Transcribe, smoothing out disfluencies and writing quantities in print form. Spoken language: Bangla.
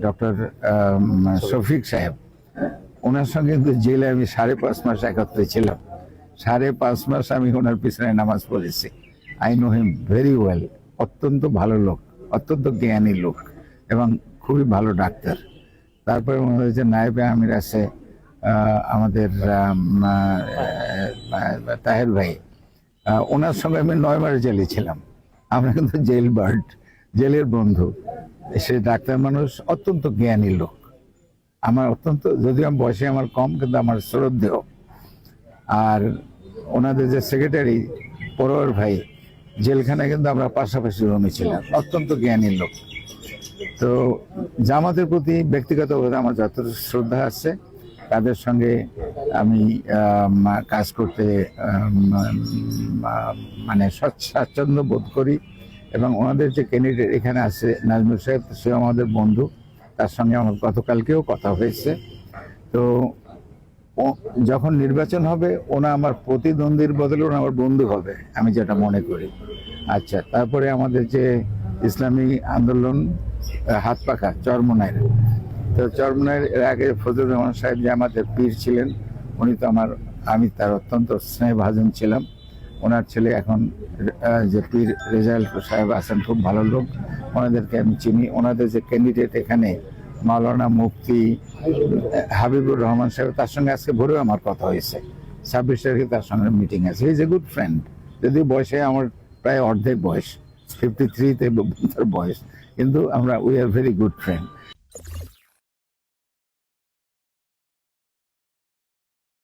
ডক্টর শফিক সাহেব, ওনার সঙ্গে কিন্তু জেলে আমি 5.5 মাস একত্রে ছিলাম। 5.5 মাস আমি ওনার পিছনে নামাজ পড়েছি। I know him very well. অত্যন্ত ভালো লোক, অত্যন্ত জ্ঞানী লোক এবং খুবই ভালো ডাক্তার। তারপরে আমাদের যে নায়েবে আমির আছে আমাদের তাহের ভাই, ওনার সঙ্গে আমি 9 মাস জেলে ছিলাম। আমরা কিন্তু জেল বার্ড, জেলের বন্ধু। সে ডাক্তার মানুষ, অত্যন্ত জ্ঞানী লোক। আমার অত্যন্ত, যদিও আমি বয়সে আমার কম, কিন্তু আমার শ্রদ্ধেয়। আর ওনাদের যে সেক্রেটারি পরোয়ার ভাই, জেলখানায় কিন্তু আমরা পাশাপাশি রুমে ছিলাম। অত্যন্ত জ্ঞানী লোক। তো জামাতের প্রতি ব্যক্তিগতভাবে আমার যত শ্রদ্ধা আছে, তাদের সঙ্গে আমি কাজ করতে মানে স্বাচ্ছন্দ্য বোধ করি। এবং ওনাদের যে ক্যান্ডিডেট এখানে আছে নাজমুল সাহেব, সে আমাদের বন্ধু, তার সঙ্গে আমার গতকালকেও কথা হয়েছে। তো যখন নির্বাচন হবে, ওনা আমার প্রতিদ্বন্দ্বীর বদলে ওনা আমার বন্ধু হবে, আমি যেটা মনে করি। আচ্ছা, তারপরে আমাদের যে ইসলামী আন্দোলন হাত পাখা চরমনাইয়ের, তো চরমনাইয়ের এর আগে ফজলুর রহমান সাহেব যে আমাদের পীর ছিলেন, উনি তো আমি তার অত্যন্ত স্নেহভাজন ছিলাম। ওনার ছেলে এখন যে পীর রেজাউল সাহেব আছেন, খুব ভালো লোক, ওনাদেরকে আমি চিনি। ওনাদের যে ক্যান্ডিডেট এখানে মাওলানা মুফতি হাবিবুর রহমান সাহেব, তার সঙ্গে আজকে ভোরেও আমার কথা হয়েছে। 26 তারিখে তার সঙ্গে মিটিং আছে। He is a good friend. যদিও বয়সে আমার প্রায় অর্ধেক বয়স, 53-তে তার বয়স, কিন্তু we are very good friend.